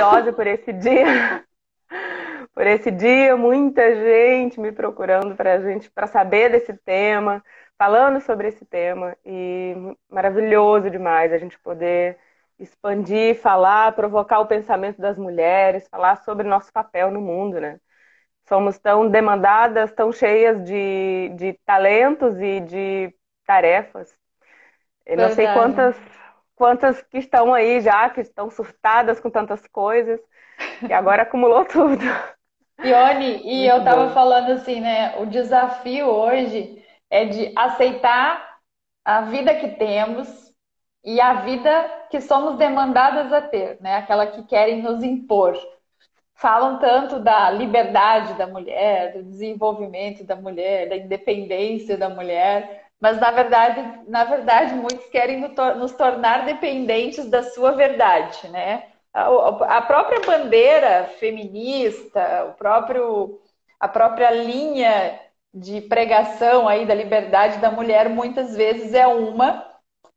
ansiosa por esse dia. Por esse dia, muita gente me procurando para saber desse tema, falando sobre esse tema, e maravilhoso demais a gente poder expandir, falar, provocar o pensamento das mulheres, falar sobre nosso papel no mundo, né? Somos tão demandadas, tão cheias de talentos e de tarefas. Eu não sei Verdade. quantas que estão aí já, que estão surtadas com tantas coisas, que agora acumulou tudo. Ione, e eu Muito estava bom. falando assim, né? O desafio hoje é de aceitar a vida que temos e a vida que somos demandadas a ter, né? Aquela que querem nos impor. Falam tanto da liberdade da mulher, do desenvolvimento da mulher, da independência da mulher, mas na verdade, muitos querem nos tornar dependentes da sua verdade, né? A própria bandeira feminista, a própria linha de pregação aí da liberdade da mulher, muitas vezes é uma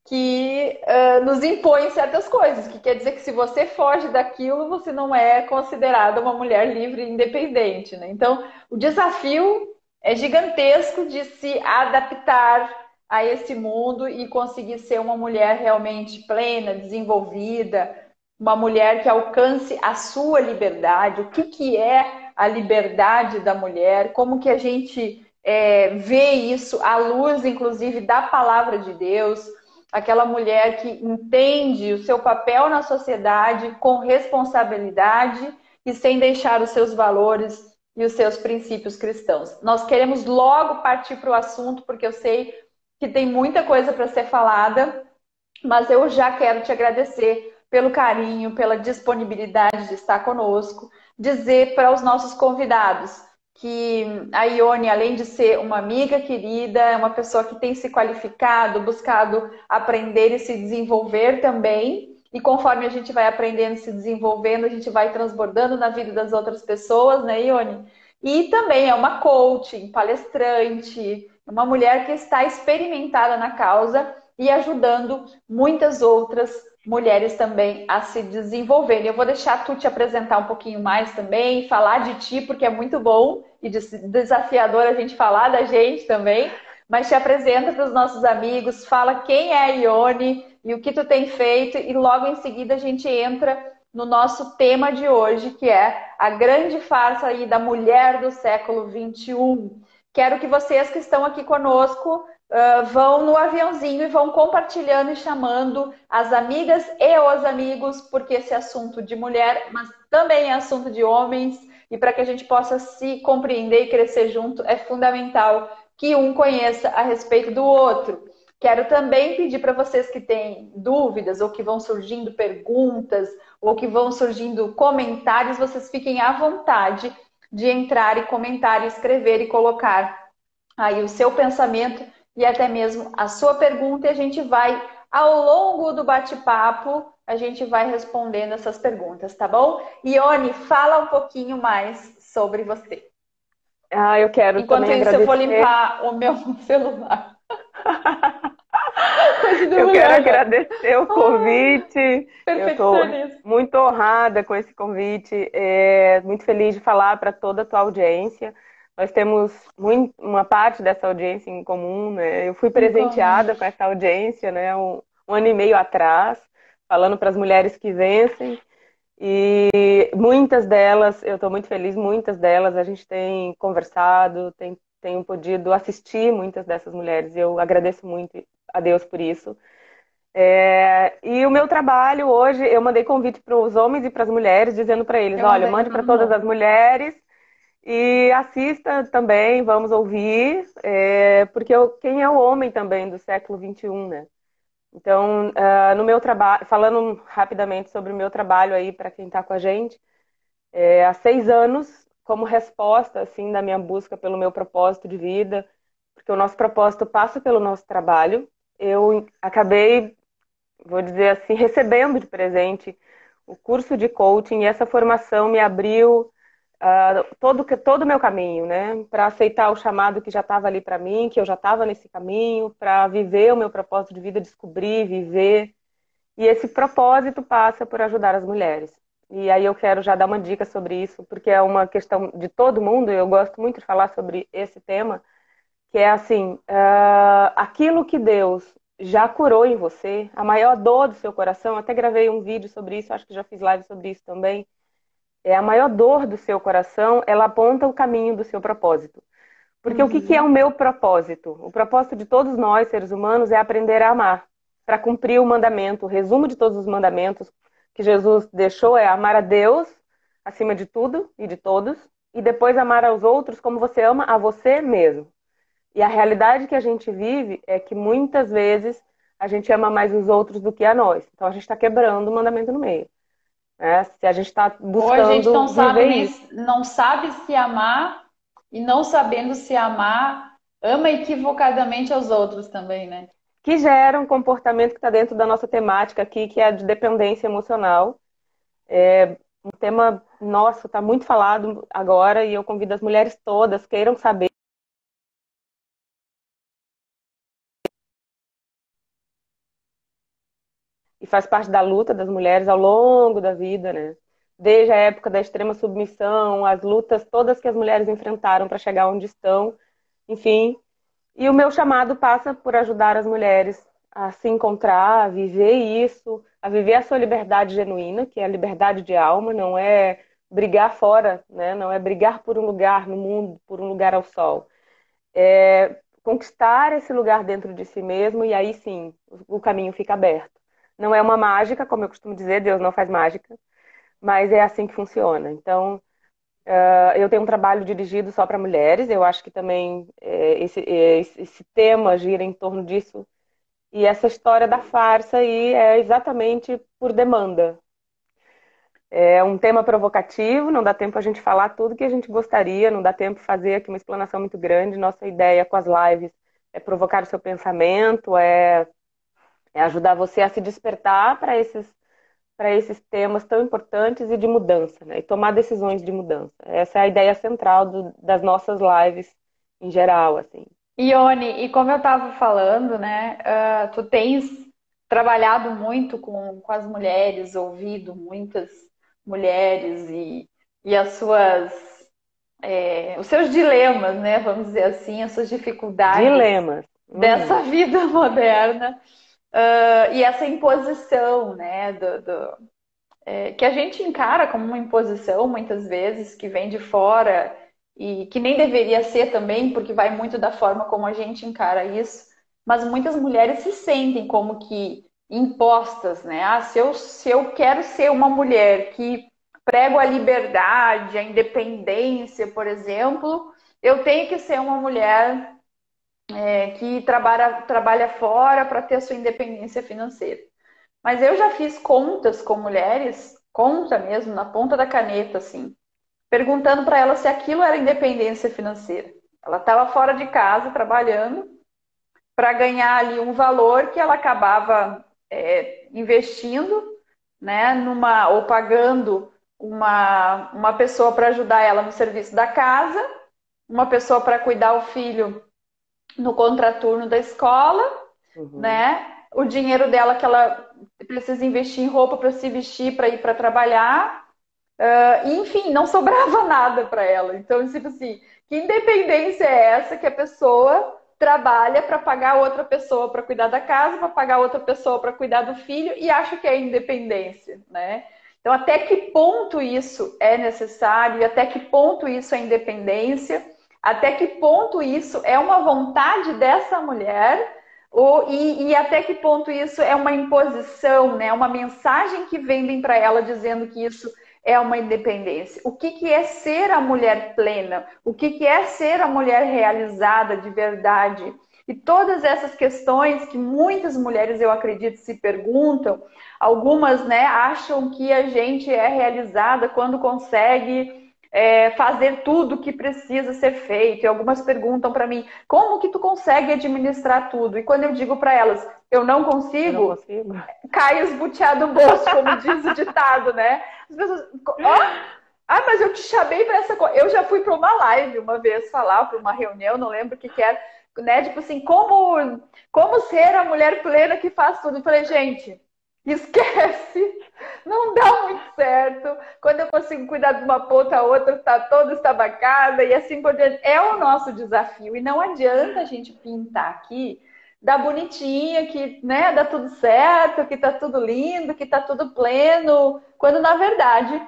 que nos impõe certas coisas, que quer dizer que se você foge daquilo, você não é considerada uma mulher livre e independente, né? Então, o desafio é gigantesco de se adaptar a esse mundo e conseguir ser uma mulher realmente plena, desenvolvida, uma mulher que alcance a sua liberdade. O que é a liberdade da mulher? Como que a gente vê isso à luz, inclusive, da palavra de Deus? Aquela mulher que entende o seu papel na sociedade com responsabilidade e sem deixar os seus valores e os seus princípios cristãos. Nós queremos logo partir para o assunto, porque eu sei que tem muita coisa para ser falada, mas eu já quero te agradecer pelo carinho, pela disponibilidade de estar conosco, dizer para os nossos convidados que a Ione, além de ser uma amiga querida, é uma pessoa que tem se qualificado, buscado aprender e se desenvolver também. E conforme a gente vai aprendendo e se desenvolvendo, a gente vai transbordando na vida das outras pessoas, né, Ione? E também é uma coach, palestrante, uma mulher que está experimentada na causa e ajudando muitas outras mulheres também a se desenvolverem. Eu vou deixar tu te apresentar um pouquinho mais também, falar de ti, porque é muito bom e desafiador a gente falar da gente também. Mas te apresenta para os nossos amigos, fala quem é a Ione e o que tu tem feito, e logo em seguida a gente entra no nosso tema de hoje, que é a grande farsa aí da mulher do século XXI. Quero que vocês que estão aqui conosco vão no aviãozinho e vão compartilhando e chamando as amigas e os amigos, porque esse assunto de mulher, mas também é assunto de homens, e para que a gente possa se compreender e crescer junto, é fundamental que um conheça a respeito do outro. Quero também pedir para vocês que têm dúvidas, ou que vão surgindo perguntas, ou que vão surgindo comentários, vocês fiquem à vontade de entrar e comentar, e escrever e colocar aí o seu pensamento e até mesmo a sua pergunta, e a gente vai, ao longo do bate-papo, a gente vai respondendo essas perguntas, tá bom? Ione, fala um pouquinho mais sobre você. Ah, eu quero Enquanto também isso, eu vou agradecer. limpar o meu celular. Coisa de Eu quero mulher, né? agradecer o Ai, convite. Eu estou perfeccionismo. muito honrada com esse convite. Muito feliz de falar para toda a tua audiência. Nós temos uma parte dessa audiência em comum, né? Eu fui Em comum. presenteada com essa audiência, né? Um ano e meio atrás, falando para as mulheres que vencem. E muitas delas, eu estou muito feliz, muitas delas a gente tem conversado, tenho podido assistir muitas dessas mulheres. E eu agradeço muito a Deus por isso. E o meu trabalho hoje, eu mandei convite para os homens e para as mulheres, dizendo para eles, Eu olha, mandei mande para para os todas as homens. mulheres e assista também, vamos ouvir, porque quem é o homem também do século XXI, né? Então, no meu trabalho, falando rapidamente sobre o meu trabalho aí para quem está com a gente, há 6 anos, como resposta assim da minha busca pelo meu propósito de vida, porque o nosso propósito passa pelo nosso trabalho, eu acabei, vou dizer assim, recebendo de presente o curso de coaching, e essa formação me abriu todo o meu caminho, né? Para aceitar o chamado que já estava ali para mim, que eu já estava nesse caminho, para viver o meu propósito de vida, descobrir, viver. E esse propósito passa por ajudar as mulheres. e aí eu quero já dar uma dica sobre isso, porque é uma questão de todo mundo, e eu gosto muito de falar sobre esse tema, que é assim, aquilo que Deus já curou em você, a maior dor do seu coração, até gravei um vídeo sobre isso, acho que já fiz live sobre isso também, é a maior dor do seu coração, ela aponta o caminho do seu propósito. Porque o que que é o Uhum. meu propósito? O propósito de todos nós, seres humanos, é aprender a amar, para cumprir o mandamento. O resumo de todos os mandamentos que Jesus deixou é amar a Deus acima de tudo e de todos, e depois amar aos outros como você ama a você mesmo. E a realidade que a gente vive é que muitas vezes a gente ama mais os outros do que a nós. Então a gente está quebrando o mandamento no meio, né? Se a gente está Ou a gente buscando não sabe viver nem isso. não sabe se amar e não sabendo se amar, ama equivocadamente aos outros também, né? Que gera um comportamento que está dentro da nossa temática aqui, que é a de dependência emocional. Um tema nosso, está muito falado agora, e eu convido as mulheres todas, queiram saber, e faz parte da luta das mulheres ao longo da vida, né? Desde a época da extrema submissão, as lutas todas que as mulheres enfrentaram para chegar onde estão, enfim. E o meu chamado passa por ajudar as mulheres a se encontrar, a viver isso, a viver a sua liberdade genuína, que é a liberdade de alma, não é brigar fora, né? Não é brigar por um lugar no mundo, por um lugar ao sol. É conquistar esse lugar dentro de si mesmo e aí sim, o caminho fica aberto. Não é uma mágica, como eu costumo dizer, Deus não faz mágica, mas é assim que funciona. Então, eu tenho um trabalho dirigido só para mulheres, eu acho que também esse tema gira em torno disso. E essa história da farsa aí é exatamente por demanda. É um tema provocativo, não dá tempo a gente falar tudo que a gente gostaria, não dá tempo fazer aqui uma explanação muito grande. Nossa ideia com as lives é provocar o seu pensamento, é ajudar você a se despertar para esses temas tão importantes e de mudança, né? E tomar decisões de mudança. Essa é a ideia central das nossas lives em geral, assim. Ione, e como eu estava falando, né, tu tens trabalhado muito com as mulheres, ouvido muitas mulheres e as suas, os seus dilemas, né, vamos dizer assim, as suas dificuldades Dilemas. Uhum. dessa vida moderna, e essa imposição, né, que a gente encara como uma imposição muitas vezes, que vem de fora e que nem deveria ser também, porque vai muito da forma como a gente encara isso, mas muitas mulheres se sentem como que impostas, né? Ah, se eu quero ser uma mulher que prego a liberdade, a independência, por exemplo, eu tenho que ser uma mulher que trabalha fora para ter a sua independência financeira. Mas eu já fiz contas com mulheres, conta mesmo, na ponta da caneta, assim, perguntando para ela se aquilo era independência financeira. Ela estava fora de casa trabalhando para ganhar ali um valor que ela acabava investindo, né, ou pagando uma pessoa para ajudar ela no serviço da casa, uma pessoa para cuidar o filho no contraturno da escola, Uhum. né? O dinheiro dela que ela precisa investir em roupa para se vestir, para ir para trabalhar. E, enfim, não sobrava nada para ela. Então, tipo assim, que independência é essa que a pessoa trabalha para pagar outra pessoa para cuidar da casa, para pagar outra pessoa para cuidar do filho e acha que é independência, né? Então, até que ponto isso é necessário e até que ponto isso é independência, até que ponto isso é uma vontade dessa mulher e até que ponto isso é uma imposição, né? Uma mensagem que vendem para ela dizendo que isso é uma independência. O que, que é ser a mulher plena? O que, que é ser a mulher realizada de verdade? E todas essas questões que muitas mulheres, eu acredito, se perguntam, algumas, né, acham que a gente é realizada quando consegue fazer tudo o que precisa ser feito. E algumas perguntam para mim, como que tu consegue administrar tudo? E quando eu digo para elas, eu não Eu não consigo, consigo. cai esbutear do bolso, como diz o ditado, né? As pessoas, ó, mas eu te chamei para essa coisa. Eu já fui para uma live uma vez falar, para uma reunião, não lembro o que que era, né? Tipo assim, como ser a mulher plena que faz tudo? Eu falei, gente, Esquece! Não dá muito certo. Quando eu consigo cuidar de uma ponta, a outra está toda estabacada e assim por diante. É o nosso desafio. E não adianta a gente pintar aqui da bonitinha, que né, dá tudo certo, que tá tudo lindo, que tá tudo pleno, quando na verdade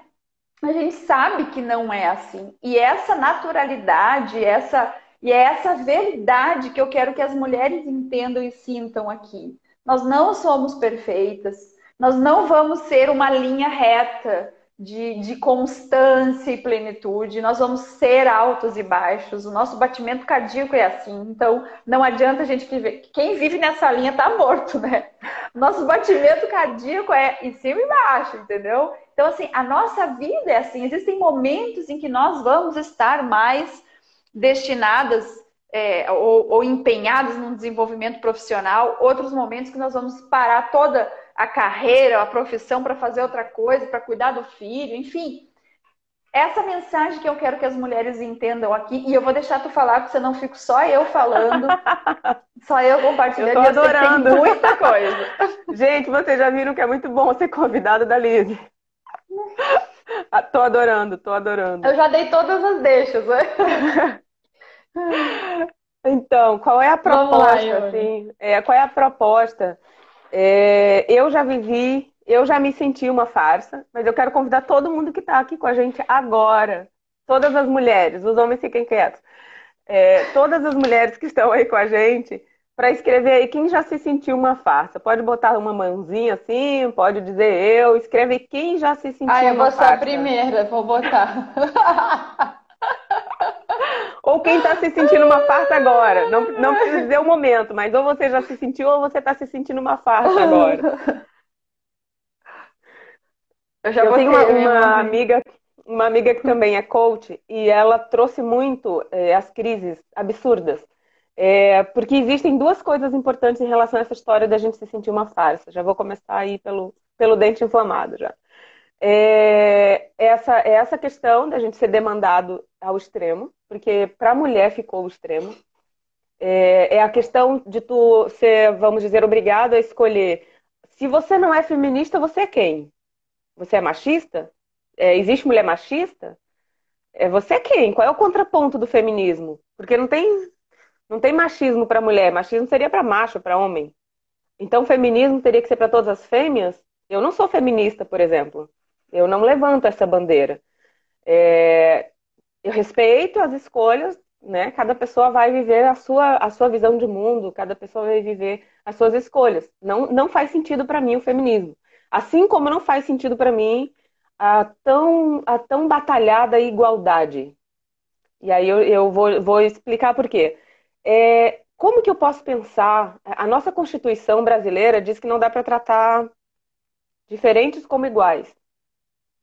a gente sabe que não é assim. E essa naturalidade, e é essa verdade que eu quero que as mulheres entendam e sintam aqui. Nós não somos perfeitas, nós não vamos ser uma linha reta de constância e plenitude, nós vamos ser altos e baixos, o nosso batimento cardíaco é assim, então não adianta a gente viver. Quem vive nessa linha tá morto, né? Nosso batimento cardíaco é em cima e embaixo, entendeu? Então, assim, a nossa vida é assim. Existem momentos em que nós vamos estar mais destinadas ou empenhadas num desenvolvimento profissional, outros momentos que nós vamos parar toda a carreira, a profissão para fazer outra coisa, para cuidar do filho, enfim. Essa mensagem que eu quero que as mulheres entendam aqui, e eu vou deixar tu falar, porque senão fico só eu falando, só eu Eu compartilhando, tô e eu sei que tem adorando. muita coisa. Gente, vocês já viram que é muito bom ser convidada da Liz. Ah, tô adorando, tô adorando. Eu já dei todas as deixas, né? Então, qual é a Vamos lá, proposta, Ione. assim? Qual é a proposta? Eu já vivi, eu já me senti uma farsa, mas eu quero convidar todo mundo que está aqui com a gente agora. Todas as mulheres, os homens fiquem quietos. Todas as mulheres que estão aí com a gente, para escrever aí quem já se sentiu uma farsa. Pode botar uma mãozinha assim, pode dizer eu. Escreve quem já se Ah, sentiu eu uma vou ser a farsa. primeira, vou botar. Ou quem está se sentindo uma farsa agora. Não, não precisa dizer o momento, mas ou você já se sentiu ou você está se sentindo uma farsa agora. Eu já Eu tenho botei a minha mãozinha. uma amiga que também é coach, e ela trouxe muito as crises absurdas. Porque existem duas coisas importantes em relação a essa história da gente se sentir uma farsa. Já vou começar aí pelo dente inflamado já. Essa questão da gente ser demandado ao extremo, porque para a mulher ficou o extremo. É a questão de tu ser, vamos dizer, obrigado a escolher. Se você não é feminista, você é quem? Você é machista? Existe mulher machista? Você é quem? Qual é o contraponto do feminismo? Porque não tem machismo para mulher, machismo seria para macho, para homem. Então, feminismo teria que ser para todas as fêmeas? Eu não sou feminista, por exemplo. Eu não levanto essa bandeira. É, eu respeito as escolhas, né? Cada pessoa vai viver a sua visão de mundo, cada pessoa vai viver as suas escolhas. Não, não faz sentido para mim o feminismo. Assim como não faz sentido para mim a tão batalhada igualdade. E aí eu vou explicar por quê. Como que eu posso pensar? A nossa Constituição brasileira diz que não dá para tratar diferentes como iguais.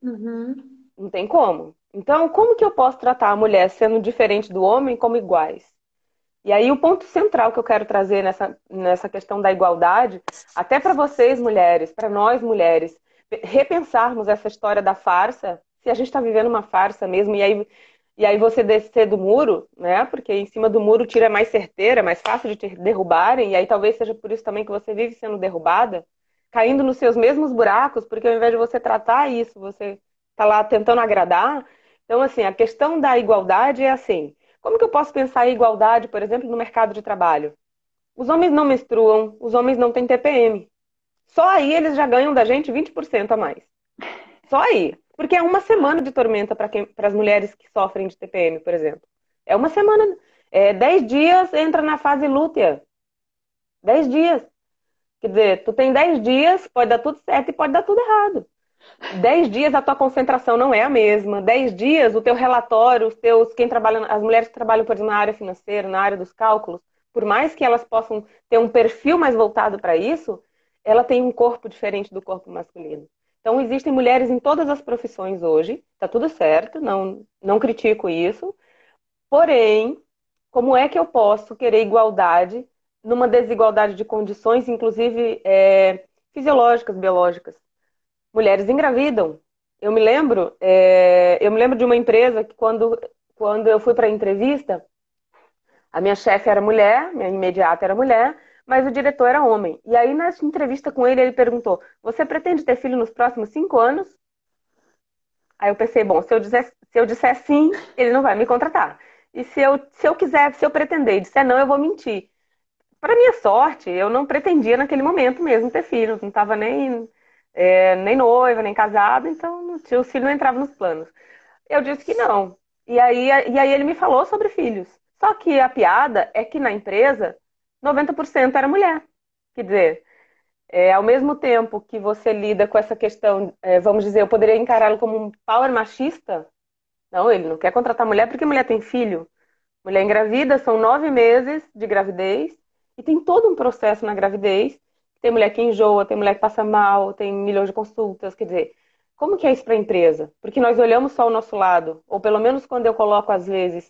Uhum. Não tem como. Então, como que eu posso tratar a mulher sendo diferente do homem como iguais? E aí, o ponto central que eu quero trazer nessa questão da igualdade, até para vocês, mulheres, para nós, mulheres, repensarmos essa história da farsa, se a gente está vivendo uma farsa mesmo, e aí você descer do muro, né? Porque em cima do muro o tiro é mais certeiro, é mais fácil de te derrubarem, e aí talvez seja por isso também que você vive sendo derrubada, caindo nos seus mesmos buracos, porque ao invés de você tratar isso, você está lá tentando agradar. Então, assim, a questão da igualdade é assim. Como que eu posso pensar em igualdade, por exemplo, no mercado de trabalho? Os homens não menstruam, os homens não têm TPM. Só aí eles já ganham da gente 20% a mais. Só aí. Porque é uma semana de tormenta para as mulheres que sofrem de TPM, por exemplo. É uma semana. 10 dias entra na fase lútea. 10 dias. Quer dizer, tu tem 10 dias, pode dar tudo certo e pode dar tudo errado. 10 dias a tua concentração não é a mesma. 10 dias o teu relatório, quem trabalha, as mulheres que trabalham, por exemplo, na área financeira, na área dos cálculos, por mais que elas possam ter um perfil mais voltado para isso, ela tem um corpo diferente do corpo masculino. Então existem mulheres em todas as profissões hoje, tá tudo certo, não critico isso. Porém, como é que eu posso querer igualdade numa desigualdade de condições, inclusive fisiológicas, biológicas? Mulheres engravidam. Eu me lembro de uma empresa que quando eu fui para a entrevista, a minha chefe era mulher, minha imediata era mulher, mas o diretor era homem. E aí, na entrevista com ele, ele perguntou: Você pretende ter filho nos próximos 5 anos? Aí eu pensei: Bom, se eu disser sim, ele não vai me contratar. E se eu quiser, se eu pretender e disser não, eu vou mentir. Para minha sorte, eu não pretendia naquele momento mesmo ter filhos. Não estava nem noiva, nem casada, então os filhos não entravam nos planos. Eu disse que não. E aí ele me falou sobre filhos. Só que a piada é que na empresa, 90% era mulher. Quer dizer, ao mesmo tempo que você lida com essa questão, vamos dizer, eu poderia encará-lo como um power machista. Não, ele não quer contratar mulher porque mulher tem filho. Mulher engravida, são 9 meses de gravidez e tem todo um processo na gravidez. Tem mulher que enjoa, tem mulher que passa mal, tem milhões de consultas. Quer dizer, como que é isso para a empresa? Porque nós olhamos só o nosso lado, ou pelo menos quando eu coloco, às vezes,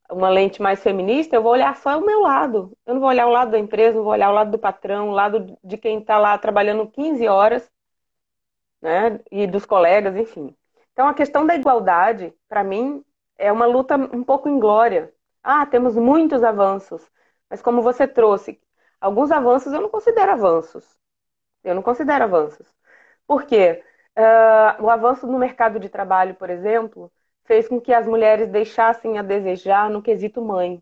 uma lente mais feminista, eu vou olhar só o meu lado. Eu não vou olhar o lado da empresa, não vou olhar o lado do patrão, o lado de quem está lá trabalhando 15 horas, né? E dos colegas, enfim. Então, a questão da igualdade, para mim, é uma luta um pouco inglória. Ah, temos muitos avanços, mas como você trouxe, alguns avanços eu não considero avanços. Eu não considero avanços. Por quê? O avanço no mercado de trabalho, por exemplo, fez com que as mulheres deixassem a desejar no quesito mãe.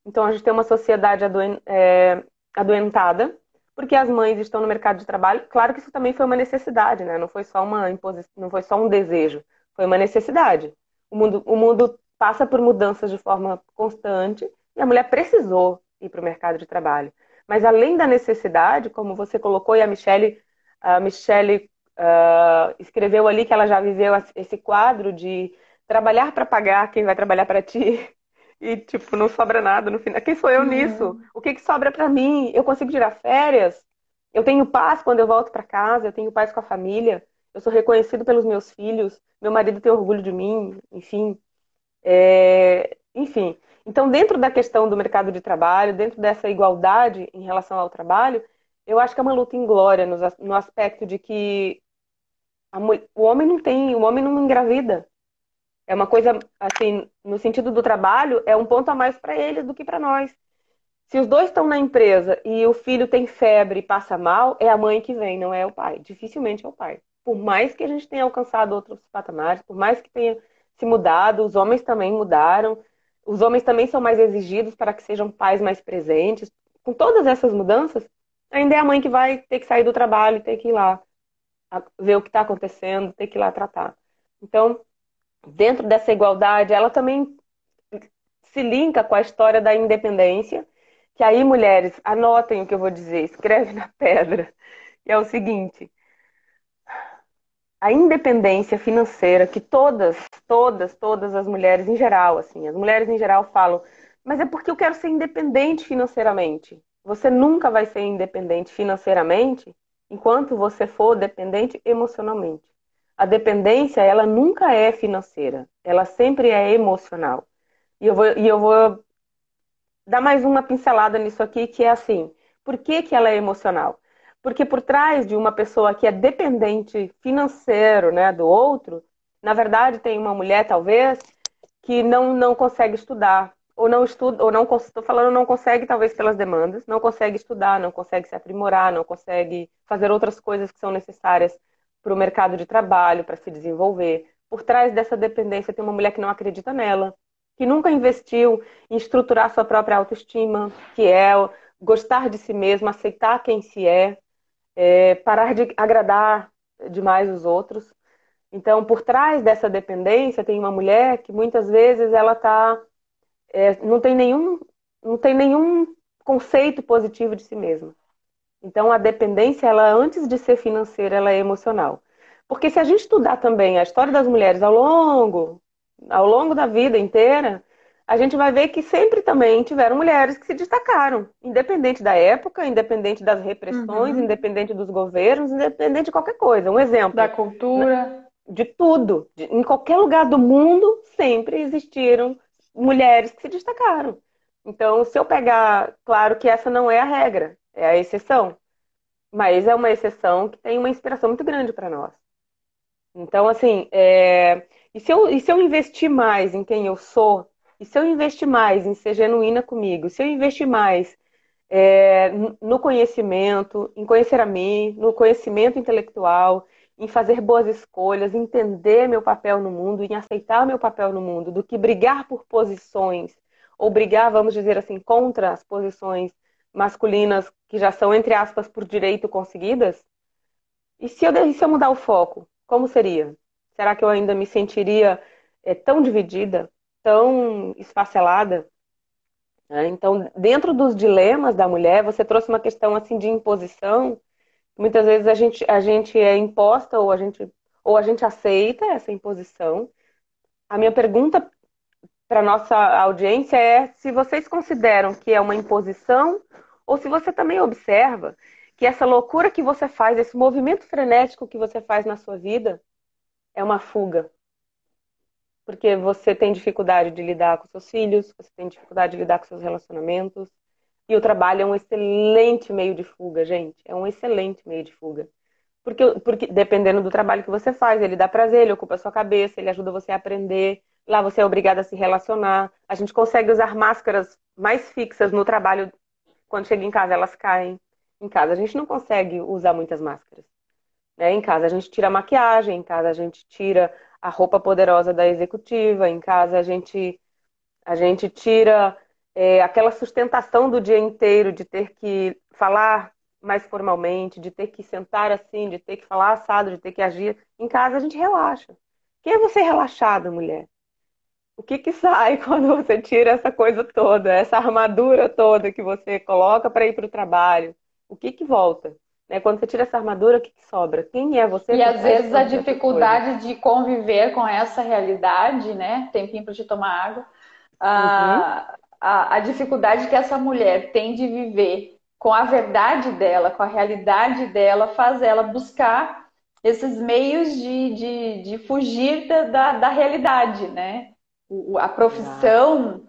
Então, a gente tem uma sociedade adoentada, porque as mães estão no mercado de trabalho. Claro que isso também foi uma necessidade, né? Não foi só uma imposição, não foi só um desejo, foi uma necessidade. O mundo passa por mudanças de forma constante e a mulher precisou ir para o mercado de trabalho. Mas além da necessidade, como você colocou, e a Michelle escreveu ali que ela já viveu esse quadro de trabalhar para pagar quem vai trabalhar para ti. E, tipo, não sobra nada no final. Quem sou eu nisso? Uhum. O que que sobra pra mim? Eu consigo tirar férias? Eu tenho paz quando eu volto pra casa? Eu tenho paz com a família? Eu sou reconhecido pelos meus filhos? Meu marido tem orgulho de mim? Enfim. Enfim. Então, dentro da questão do mercado de trabalho, dentro dessa igualdade em relação ao trabalho, eu acho que é uma luta inglória no aspecto de que o homem não engravida. É uma coisa, assim, no sentido do trabalho, é um ponto a mais para eles do que para nós. Se os dois estão na empresa e o filho tem febre e passa mal, é a mãe que vem, não é o pai. Dificilmente é o pai. Por mais que a gente tenha alcançado outros patamares, por mais que tenha se mudado, os homens também mudaram. Os homens também são mais exigidos para que sejam pais mais presentes. Com todas essas mudanças, ainda é a mãe que vai ter que sair do trabalho, ter que ir lá ver o que está acontecendo, ter que ir lá tratar. Então, dentro dessa igualdade, ela também se linka com a história da independência, que aí, mulheres, anotem o que eu vou dizer, escreve na pedra, que é o seguinte: a independência financeira que todas as mulheres em geral, assim, as mulheres em geral falam, mas é porque eu quero ser independente financeiramente. Você nunca vai ser independente financeiramente enquanto você for dependente emocionalmente. A dependência, ela nunca é financeira, ela sempre é emocional. E eu vou dar mais uma pincelada nisso aqui, que é assim, por que que ela é emocional? Porque por trás de uma pessoa que é dependente financeiro, né, do outro, na verdade tem uma mulher, talvez, que não consegue estudar, ou não estuda, ou não, estou falando não consegue, talvez pelas demandas, não consegue estudar, não consegue se aprimorar, não consegue fazer outras coisas que são necessárias para o mercado de trabalho, para se desenvolver. Por trás dessa dependência tem uma mulher que não acredita nela, que nunca investiu em estruturar sua própria autoestima, que é gostar de si mesma, aceitar quem se parar de agradar demais os outros. Então, por trás dessa dependência, tem uma mulher que muitas vezes ela não tem nenhum conceito positivo de si mesma. Então, a dependência, ela antes de ser financeira, ela é emocional. Porque se a gente estudar também a história das mulheres ao longo da vida inteira, a gente vai ver que sempre também tiveram mulheres que se destacaram, independente da época, independente das repressões, Uhum. independente dos governos, independente de qualquer coisa. Um Da exemplo, cultura. de tudo. Em qualquer lugar do mundo, sempre existiram mulheres que se destacaram. Então, se eu pegar, claro que essa não é a regra, é a exceção, mas é uma exceção que tem uma inspiração muito grande para nós. Então, assim, e se eu investir mais em quem eu sou, e se eu investir mais em ser genuína comigo, se eu investir mais no conhecimento, em conhecer a mim, no conhecimento intelectual, em fazer boas escolhas, entender meu papel no mundo, em aceitar meu papel no mundo, do que brigar por posições, ou brigar, vamos dizer assim, contra as posições masculinas que já são, entre aspas, por direito conseguidas. E se eu mudar o foco, como seria? Será que eu ainda me sentiria tão dividida, tão esfacelada? Então, dentro dos dilemas da mulher, você trouxe uma questão assim de imposição. Muitas vezes a gente é imposta ou a gente aceita essa imposição. A minha pergunta para nossa audiência é se vocês consideram que é uma imposição ou se você também observa que essa loucura que você faz, esse movimento frenético que você faz na sua vida é uma fuga. Porque você tem dificuldade de lidar com seus filhos, você tem dificuldade de lidar com seus relacionamentos. E o trabalho é um excelente meio de fuga, gente. É um excelente meio de fuga. Porque dependendo do trabalho que você faz, ele dá prazer, ele ocupa a sua cabeça, ele ajuda você a aprender. Lá você é obrigado a se relacionar. A gente consegue usar máscaras mais fixas no trabalho. Quando chega em casa, elas caem. Em casa, a gente não consegue usar muitas máscaras. Né? Em casa, a gente tira a maquiagem. Em casa, a gente tira a roupa poderosa da executiva. Em casa, a gente tira aquela sustentação do dia inteiro de ter que falar mais formalmente, de ter que sentar assim, de ter que falar assado, de ter que agir. Em casa a gente relaxa. Quem é você relaxada, mulher? O que que sai quando você tira essa coisa toda, essa armadura toda que você coloca para ir para o trabalho? O que que volta? Né? Quando você tira essa armadura, o que que sobra? Quem é você E por às trás de vezes a todas essas coisas? dificuldade de conviver com essa realidade, né? Tempinho para te tomar água. Uhum. A dificuldade que essa mulher tem de viver com a verdade dela, com a realidade dela, faz ela buscar esses meios de fugir da realidade, né? A Exato. profissão.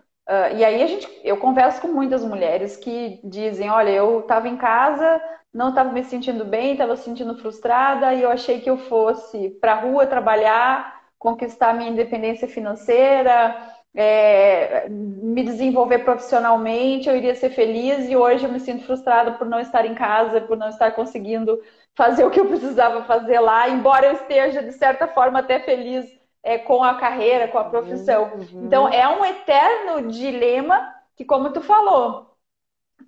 E aí eu converso com muitas mulheres que dizem, olha, eu estava em casa, não estava me sentindo bem, estava se sentindo frustrada e eu achei que eu fosse para a rua trabalhar, conquistar minha independência financeira, me desenvolver profissionalmente, eu iria ser feliz e hoje eu me sinto frustrada por não estar em casa, por não estar conseguindo fazer o que eu precisava fazer lá, embora eu esteja, de certa forma, até feliz com a carreira, com a Uhum, profissão. Então, uhum. é um eterno dilema que, como tu falou,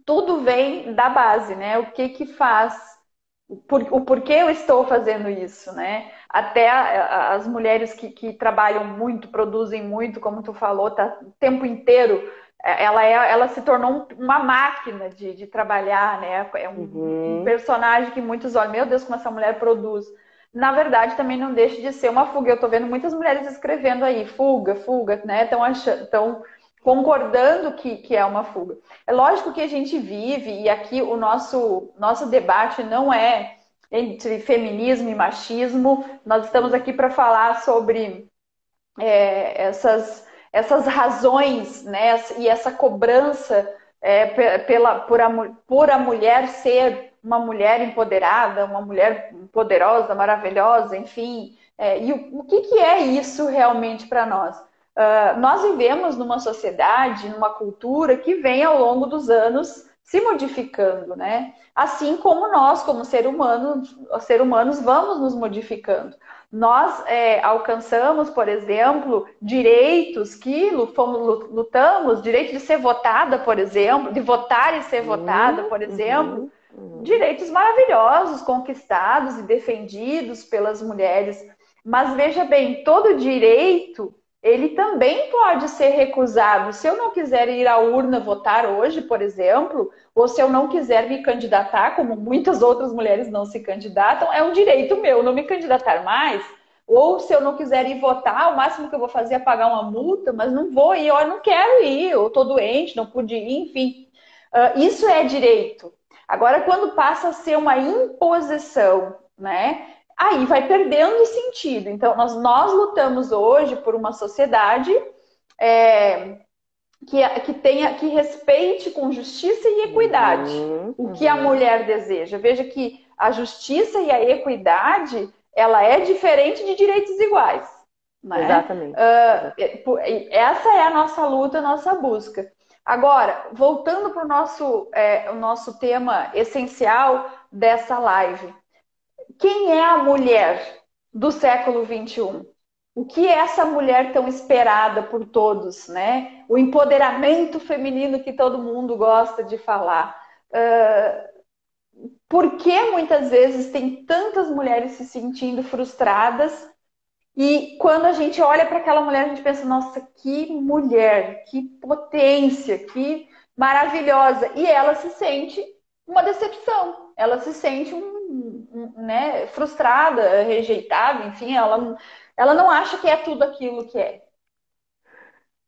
tudo vem da base, né? O que que faz, o porquê eu estou fazendo isso, né? Até as mulheres que trabalham muito, produzem muito, como tu falou, tá o tempo inteiro, ela se tornou uma máquina de trabalhar, né? É um Uhum. personagem que muitos olham, meu Deus, como essa mulher produz. Na verdade, também não deixa de ser uma fuga. Eu tô vendo muitas mulheres escrevendo aí, fuga, fuga, né? Estão concordando que é uma fuga. É lógico que a gente vive, e aqui o nosso debate não é entre feminismo e machismo, nós estamos aqui para falar sobre essas razões, né, e essa cobrança por a mulher ser uma mulher empoderada, uma mulher poderosa, maravilhosa, enfim. E o que é isso realmente para nós? Nós vivemos numa sociedade, numa cultura que vem ao longo dos anos se modificando, né? Assim como nós, como ser humanos, vamos nos modificando. Nós alcançamos, por exemplo, direitos que lutamos, direito de ser votada, por exemplo, de votar e ser votada, Uhum, por exemplo, uhum, uhum. direitos maravilhosos conquistados e defendidos pelas mulheres. Mas veja bem, todo direito ele também pode ser recusado. Se eu não quiser ir à urna votar hoje, por exemplo, ou se eu não quiser me candidatar, como muitas outras mulheres não se candidatam, é um direito meu não me candidatar mais. Ou se eu não quiser ir votar, o máximo que eu vou fazer é pagar uma multa, mas não vou ir, eu não quero ir, eu estou doente, não pude ir, enfim. Isso é direito. Agora, quando passa a ser uma imposição, né? Aí vai perdendo sentido. Então, nós lutamos hoje por uma sociedade é, que respeite com justiça e equidade Uhum, o que a uhum. mulher deseja. Veja que a justiça e a equidade ela é diferente de direitos iguais, né? Exatamente, exatamente. Essa é a nossa luta, a nossa busca. Agora, voltando para o nosso tema essencial dessa live. Quem é a mulher do século XXI? O que é essa mulher tão esperada por todos, né? O empoderamento feminino que todo mundo gosta de falar. Por que muitas vezes tem tantas mulheres se sentindo frustradas e quando a gente olha para aquela mulher, a gente pensa, nossa, que mulher, que potência, que maravilhosa. E ela se sente uma decepção. Ela se sente né, frustrada, rejeitada, enfim, ela não acha que é tudo aquilo que é.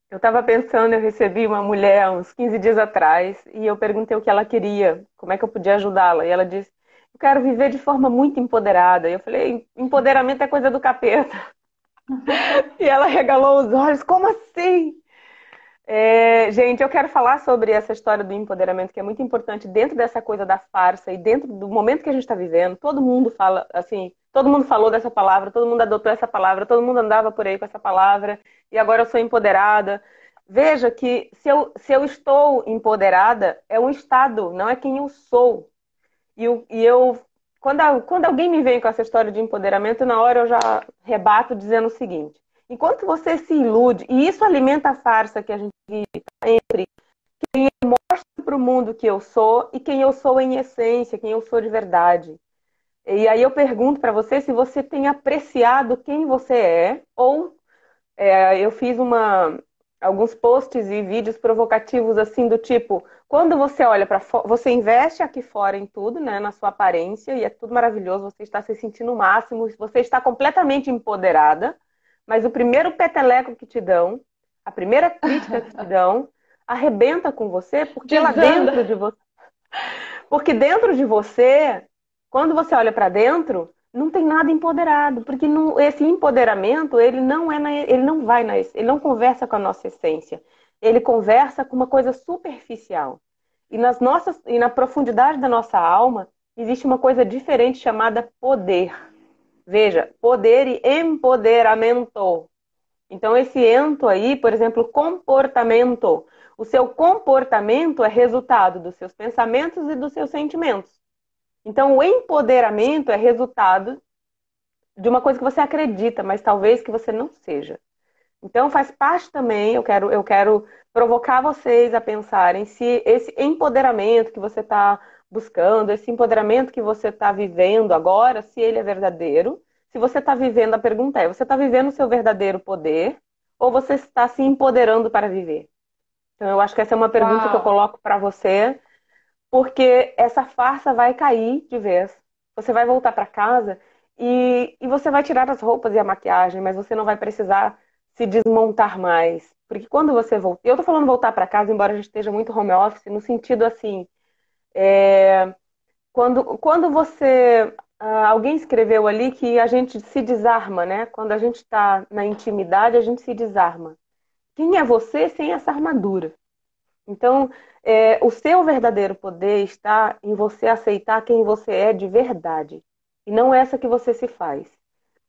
Eu estava pensando, eu recebi uma mulher uns 15 dias atrás e eu perguntei o que ela queria, como é que eu podia ajudá-la. E ela disse, eu quero viver de forma muito empoderada. E eu falei, empoderamento é coisa do capeta. E ela regalou os olhos, como assim? Gente, eu quero falar sobre essa história do empoderamento, que é muito importante dentro dessa coisa da farsa e dentro do momento que a gente está vivendo. Todo mundo fala, assim, todo mundo falou dessa palavra, todo mundo adotou essa palavra, todo mundo andava por aí com essa palavra, e agora eu sou empoderada. Veja que se eu estou empoderada, é um estado, não é quem eu sou. E eu quando alguém me vem com essa história de empoderamento, na hora eu já rebato dizendo o seguinte: enquanto você se ilude, e isso alimenta a farsa que a gente vive entre quem eu mostro para o mundo que eu sou e quem eu sou em essência, quem eu sou de verdade. E aí eu pergunto para você se você tem apreciado quem você é, ou eu fiz alguns posts e vídeos provocativos assim do tipo, quando você olha para fora, você investe aqui fora em tudo, né, na sua aparência e é tudo maravilhoso, você está se sentindo o máximo, você está completamente empoderada, mas o primeiro peteleco que te dão, a primeira crítica que te dão, arrebenta com você, porque lá Desanda. dentro de você porque dentro de você, quando você olha para dentro, não tem nada empoderado, porque esse empoderamento, ele não vai ele não conversa com a nossa essência. Ele conversa com uma coisa superficial. E na profundidade da nossa alma, existe uma coisa diferente chamada poder. Veja, poder e empoderamento. Então, esse ento aí, por exemplo, comportamento. O seu comportamento é resultado dos seus pensamentos e dos seus sentimentos. Então, o empoderamento é resultado de uma coisa que você acredita, mas talvez que você não seja. Então, faz parte também, eu quero provocar vocês a pensarem se esse empoderamento que você está buscando, esse empoderamento que você está vivendo agora, se ele é verdadeiro. Se você está vivendo, a pergunta é, você está vivendo o seu verdadeiro poder ou você está se empoderando para viver? Então, eu acho que essa é uma pergunta que eu Uau! coloco para você, porque essa farsa vai cair de vez. Você vai voltar para casa e você vai tirar as roupas e a maquiagem, mas você não vai precisar se desmontar mais. Porque quando você volta. Eu tô falando voltar para casa, embora a gente esteja muito home office, no sentido assim. Quando você. Alguém escreveu ali que a gente se desarma, né? Quando a gente está na intimidade, a gente se desarma. Quem é você sem essa armadura? Então, o seu verdadeiro poder está em você aceitar quem você é de verdade. E não essa que você se faz.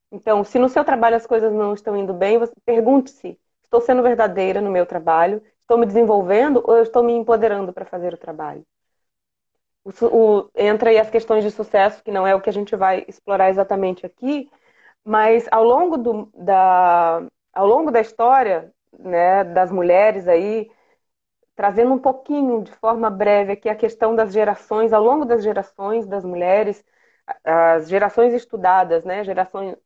Então, se no seu trabalho as coisas não estão indo bem, você pergunte-se: estou sendo verdadeira no meu trabalho? Estou me desenvolvendo ou eu estou me empoderando para fazer o trabalho? Entra aí as questões de sucesso, que não é o que a gente vai explorar exatamente aqui, mas ao longo da história, né, das mulheres aí, trazendo um pouquinho, de forma breve, aqui a questão das gerações, ao longo das gerações das mulheres, as gerações estudadas, né?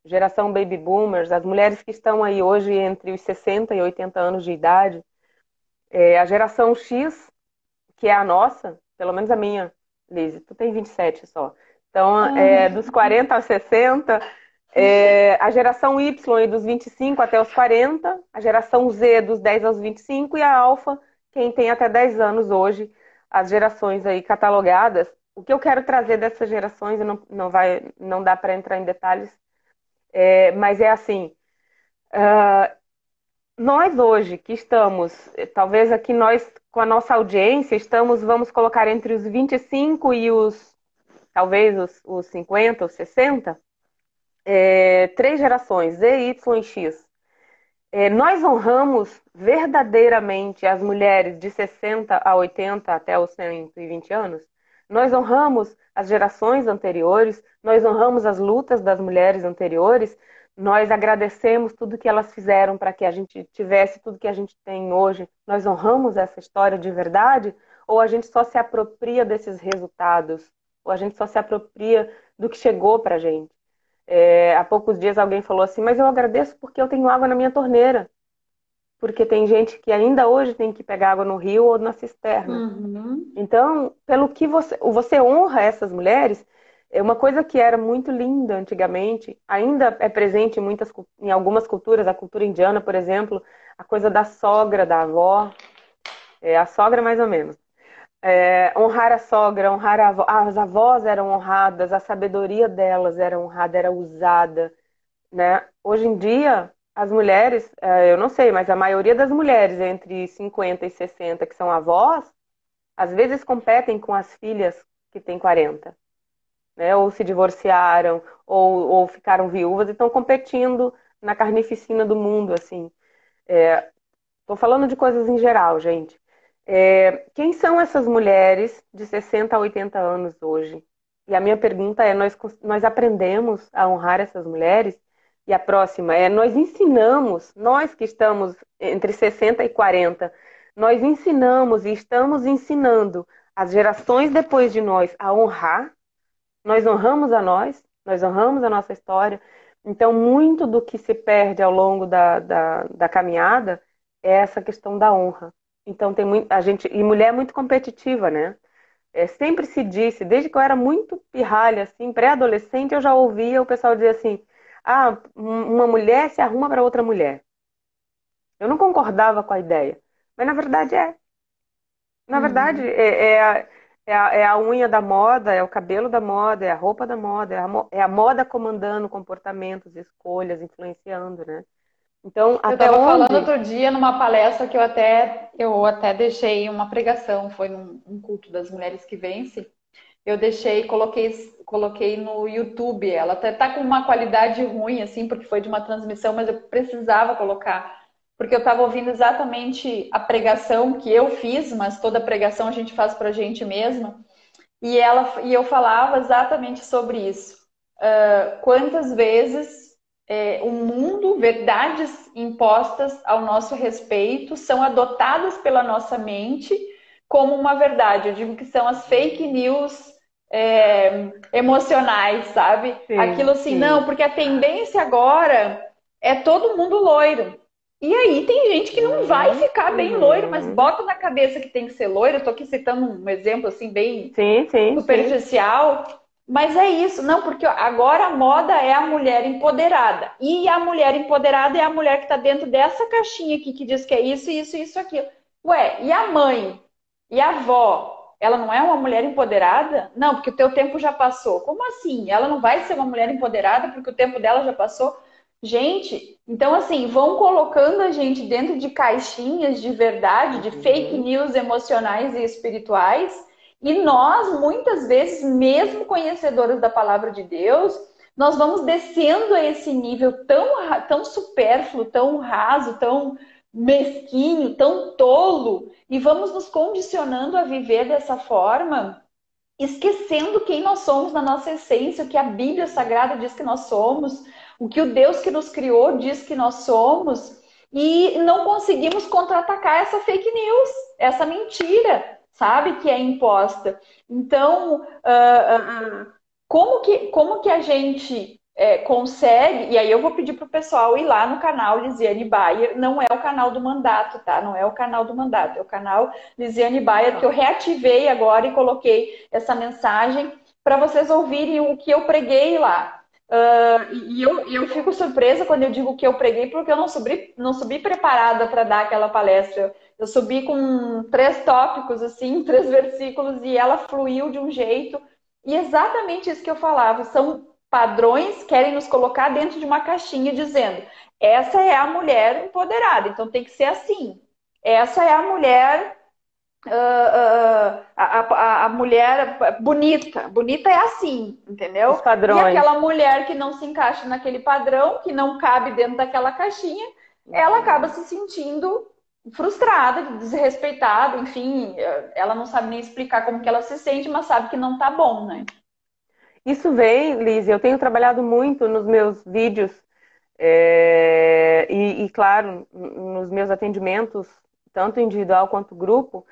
Geração baby boomers, as mulheres que estão aí hoje entre os 60 e 80 anos de idade, a geração X, que é a nossa, pelo menos a minha, Liz, tu tem 27 só. Então, dos 40 aos 60, a geração Y aí dos 25 até os 40, a geração Z dos 10 aos 25 e a Alfa, quem tem até 10 anos hoje, as gerações aí catalogadas. O que eu quero trazer dessas gerações, e não dá para entrar em detalhes, mas é assim, nós hoje que estamos, talvez aqui nós com a nossa audiência, vamos colocar entre os 25 e talvez os 50, os 60, três gerações, Z, Y e X. Nós honramos verdadeiramente as mulheres de 60 a 80 até os 120 anos? Nós honramos as gerações anteriores? Nós honramos as lutas das mulheres anteriores? Nós agradecemos tudo que elas fizeram para que a gente tivesse tudo que a gente tem hoje? Nós honramos essa história de verdade? Ou a gente só se apropria desses resultados? Ou a gente só se apropria do que chegou para a gente? Há poucos dias alguém falou assim, mas eu agradeço porque eu tenho água na minha torneira. Porque tem gente que ainda hoje tem que pegar água no rio ou na cisterna. Uhum. Então, pelo que você honra essas mulheres, é uma coisa que era muito linda antigamente, ainda é presente em algumas culturas, a cultura indiana, por exemplo, a coisa da sogra, da avó, a sogra mais ou menos. Honrar a sogra, honrar a avó. As avós eram honradas, a sabedoria delas era honrada, era usada, né? Hoje em dia, as mulheres, eu não sei, mas a maioria das mulheres entre 50 e 60 que são avós, às vezes competem com as filhas que têm 40, né? Ou se divorciaram, ou ficaram viúvas e estão competindo na carnificina do mundo, assim. Estou falando de coisas em geral, gente. Quem são essas mulheres de 60 a 80 anos hoje? E a minha pergunta é: nós aprendemos a honrar essas mulheres? E a próxima é: nós ensinamos, nós que estamos entre 60 e 40, nós ensinamos e estamos ensinando as gerações depois de nós a honrar? Nós honramos a nós honramos a nossa história. Então, muito do que se perde ao longo da caminhada é essa questão da honra. Então, tem muito, a gente, e mulher é muito competitiva, né? Sempre se disse, desde que eu era muito pirralha, assim, pré-adolescente, eu já ouvia o pessoal dizer assim: ah, uma mulher se arruma para outra mulher. Eu não concordava com a ideia, mas na verdade é. Na verdade, Uhum. é a unha da moda, é o cabelo da moda, é a roupa da moda, é a moda comandando comportamentos, escolhas, influenciando, né? Então, Eu até estava falando onde? outro dia numa palestra que eu até deixei uma pregação, foi num um culto das mulheres que vencem. Eu deixei, coloquei no YouTube. Ela até tá com uma qualidade ruim, assim, porque foi de uma transmissão, mas eu precisava colocar, porque eu estava ouvindo exatamente a pregação que eu fiz, mas toda pregação a gente faz pra gente mesma. E eu falava exatamente sobre isso. Quantas vezes o mundo, verdades impostas ao nosso respeito, são adotadas pela nossa mente como uma verdade. Eu digo que são as fake news emocionais, sabe? Aquilo Sim, assim, não, sim, porque a tendência agora é todo mundo loiro. E aí tem gente que não vai ficar bem loiro, mas uhum. bota na cabeça que tem que ser loiro. Eu tô aqui citando um exemplo assim bem Sim, sim, sim. superficial, mas é isso, não, porque agora a moda é a mulher empoderada. E a mulher empoderada é a mulher que está dentro dessa caixinha aqui que diz que é isso, isso, isso, aquilo. Ué, e a mãe? E a avó? Ela não é uma mulher empoderada? Não, porque o teu tempo já passou. Como assim? Ela não vai ser uma mulher empoderada porque o tempo dela já passou? Gente, então assim, vão colocando a gente dentro de caixinhas de verdade, de fake Uhum. news emocionais e espirituais, e nós, muitas vezes, mesmo conhecedoras da palavra de Deus, nós vamos descendo a esse nível tão supérfluo, tão raso, tão mesquinho, tão tolo, e vamos nos condicionando a viver dessa forma, esquecendo quem nós somos na nossa essência, o que a Bíblia Sagrada diz que nós somos, o que o Deus que nos criou diz que nós somos, e não conseguimos contra-atacar essa fake news, essa mentira, sabe, que é imposta. Então, como que a gente consegue, e aí eu vou pedir para o pessoal ir lá no canal Lisiane Bayer, não é o canal do mandato, tá? Não é o canal do mandato, é o canal Lisiane Bayer que eu reativei agora e coloquei essa mensagem para vocês ouvirem o que eu preguei lá. E eu fico surpresa quando eu digo que eu preguei, porque eu não subi preparada para dar aquela palestra. Eu subi com 3 tópicos, assim, 3 versículos, e ela fluiu de um jeito. E exatamente isso que eu falava, são padrões, querem nos colocar dentro de uma caixinha dizendo: essa é a mulher empoderada, então tem que ser assim. Essa é a mulher, a mulher bonita. Bonita é assim, Os entendeu? E padrões. aquela mulher que não se encaixa naquele padrão, que não cabe dentro daquela caixinha, ela acaba se sentindo frustrada, desrespeitada, enfim, ela não sabe nem explicar como que ela se sente, mas sabe que não tá bom, né? Isso vem, Liz, eu tenho trabalhado muito nos meus vídeos claro, nos meus atendimentos, tanto individual quanto grupo,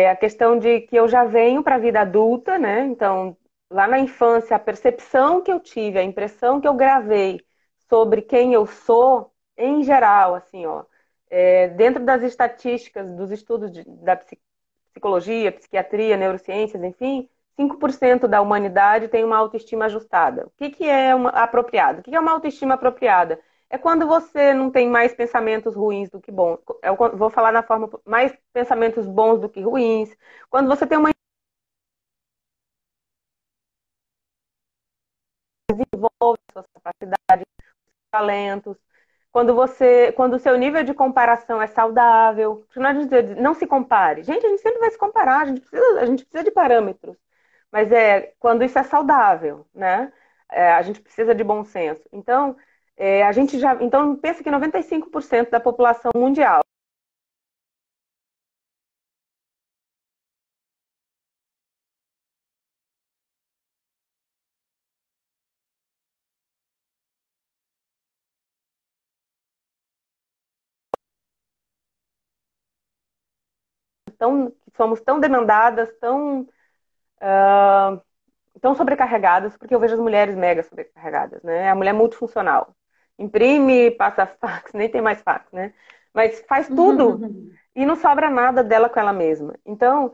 a questão de que eu já venho para a vida adulta, né? Então, lá na infância, a percepção que eu tive, a impressão que eu gravei sobre quem eu sou, em geral, assim, ó, dentro das estatísticas dos estudos da psicologia, psiquiatria, neurociências, enfim, 5% da humanidade tem uma autoestima ajustada. O que, que é uma apropriada? O que, que é uma autoestima apropriada? É quando você não tem mais pensamentos ruins do que bons. Eu vou falar na forma mais pensamentos bons do que ruins. Quando você tem uma desenvolve suas capacidades, talentos. Quando o seu nível de comparação é saudável, porque não adianta dizer, não se compare. Gente, a gente sempre vai se comparar, a gente precisa de parâmetros. Mas quando isso é saudável, né? A gente precisa de bom senso. Então, a gente já. Então, pensa que 95% da população mundial somos tão demandadas, tão sobrecarregadas, porque eu vejo as mulheres mega sobrecarregadas, né? A mulher multifuncional. Imprime, passa fax, nem tem mais fax, né? Mas faz tudo e não sobra nada dela com ela mesma. Então,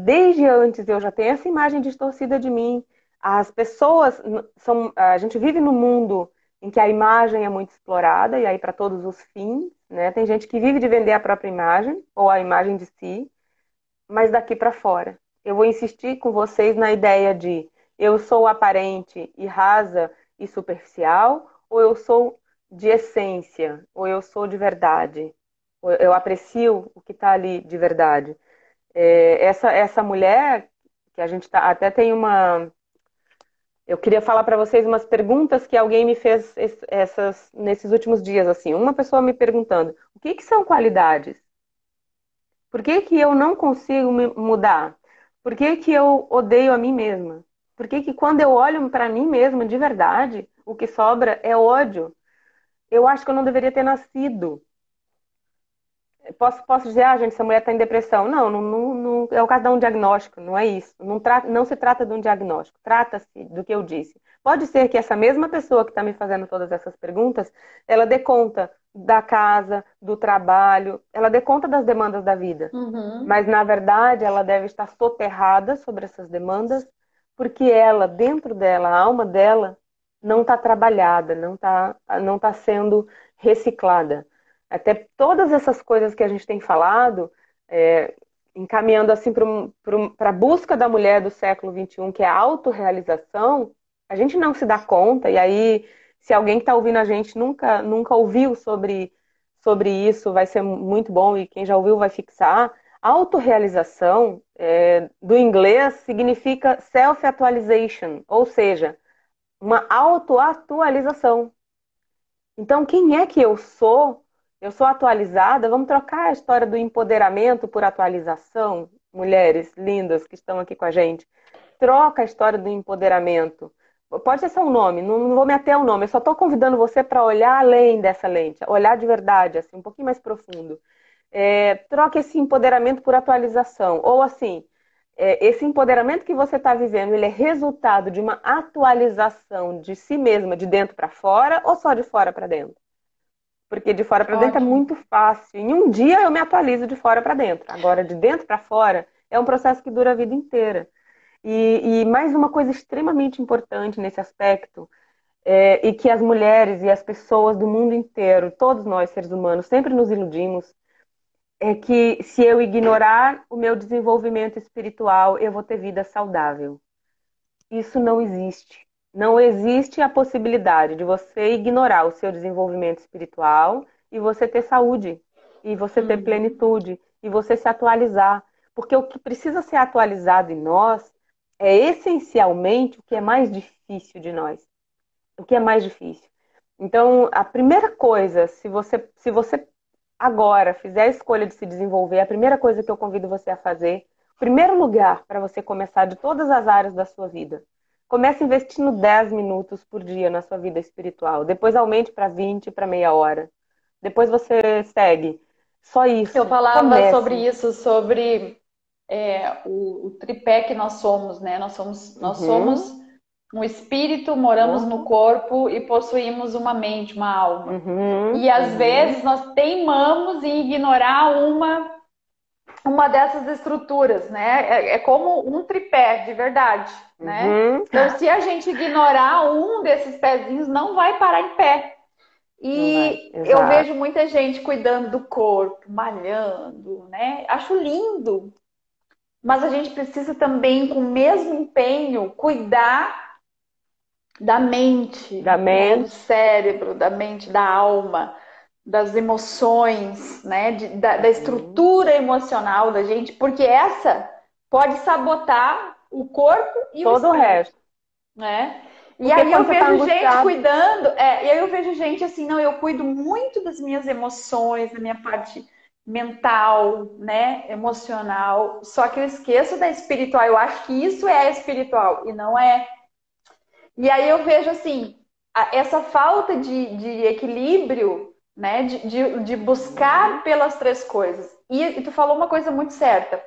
desde antes eu já tenho essa imagem distorcida de mim. As pessoas são. A gente vive num mundo em que a imagem é muito explorada, e aí para todos os fins, né? Tem gente que vive de vender a própria imagem, ou a imagem de si, mas daqui para fora. Eu vou insistir com vocês na ideia de eu sou aparente e rasa e superficial, ou eu sou de essência, ou eu sou de verdade. Ou eu aprecio o que está ali de verdade. Essa mulher, que a gente tá, até tem uma. Eu queria falar para vocês umas perguntas que alguém me fez nesses últimos dias. Assim, uma pessoa me perguntando: o que são qualidades? Por que que eu não consigo me mudar? Por que que eu odeio a mim mesma? Por que que quando eu olho para mim mesma de verdade, o que sobra é ódio? Eu acho que eu não deveria ter nascido. Posso dizer, gente, essa mulher está em depressão. Não, é o caso de dar um diagnóstico, não é isso. Não se trata de um diagnóstico, trata-se do que eu disse. Pode ser que essa mesma pessoa que está me fazendo todas essas perguntas, ela dê conta da casa, do trabalho, ela dê conta das demandas da vida. Uhum. Mas, na verdade, ela deve estar soterrada sobre essas demandas, porque ela, dentro dela, a alma dela, não está trabalhada, não tá sendo reciclada. Até todas essas coisas que a gente tem falado, é, encaminhando assim para a busca da mulher do século XXI, que é a autorrealização, a gente não se dá conta, e aí, se alguém que está ouvindo a gente nunca ouviu sobre isso, vai ser muito bom, e quem já ouviu vai fixar. Autorrealização, do inglês, significa self-actualization, ou seja, uma autoatualização. Então, quem é que eu sou? Eu sou atualizada? Vamos trocar a história do empoderamento por atualização? Mulheres lindas que estão aqui com a gente. Troca a história do empoderamento. Pode ser só um nome, não vou me ater ao nome. Eu só estou convidando você para olhar além dessa lente, olhar de verdade, assim, um pouquinho mais profundo. Troque esse empoderamento por atualização. Ou assim, esse empoderamento que você está vivendo, ele é resultado de uma atualização de si mesma, de dentro para fora, ou só de fora para dentro? Porque de fora para dentro é Ótimo. muito fácil. Em um dia eu me atualizo de fora para dentro. Agora, de dentro para fora, é um processo que dura a vida inteira. E mais uma coisa extremamente importante nesse aspecto, e que as mulheres e as pessoas do mundo inteiro, todos nós seres humanos, sempre nos iludimos, é que se eu ignorar o meu desenvolvimento espiritual, eu vou ter vida saudável. Isso não existe. Não existe a possibilidade de você ignorar o seu desenvolvimento espiritual e você ter saúde, e você ter Uhum. plenitude, e você se atualizar. Porque o que precisa ser atualizado em nós é essencialmente o que é mais difícil de nós. O que é mais difícil? Então, a primeira coisa, se você agora fizer a escolha de se desenvolver, a primeira coisa que eu convido você a fazer, o primeiro lugar para você começar de todas as áreas da sua vida, comece investindo 10 minutos por dia na sua vida espiritual. Depois aumente para 20, para meia hora. Depois você segue. Só Eu isso. falava sobre Comece. isso, sobre o tripé que nós somos, né? Nós somos Uhum, um espírito, moramos no corpo. corpo e possuímos uma mente, uma alma. Uhum, E às uhum, vezes nós teimamos em ignorar uma dessas estruturas, né? É como um tripé, de verdade, né? uhum. Então, se a gente ignorar um desses pezinhos, não vai parar em pé. Não vai. E eu Exato. vejo muita gente cuidando do corpo, malhando, né? Acho lindo, mas a gente precisa também, com o mesmo empenho, cuidar da Da mente, né? Do mente. cérebro, da mente, da alma, das emoções, né? Da Uhum. estrutura emocional da gente, porque essa pode sabotar o corpo e o Todo o espírito, resto. né? E Porque aí quando eu você está vejo gente angustiado. cuidando, e aí eu vejo gente assim, não, eu cuido muito das minhas emoções, da minha parte mental, né, emocional, só que eu esqueço da espiritual, eu acho que isso é espiritual e não é. E aí eu vejo assim, essa falta de equilíbrio, né, de buscar Uhum. pelas três coisas. E tu falou uma coisa muito certa,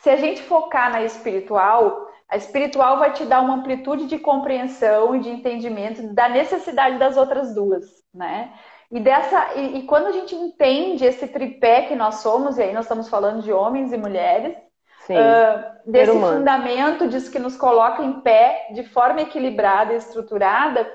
se a gente focar na espiritual, a espiritual vai te dar uma amplitude de compreensão e de entendimento da necessidade das outras duas, né? E quando a gente entende esse tripé que nós somos, e aí nós estamos falando de homens e mulheres, Sim. Ser desse humano. fundamento diz que nos coloca em pé de forma equilibrada e estruturada,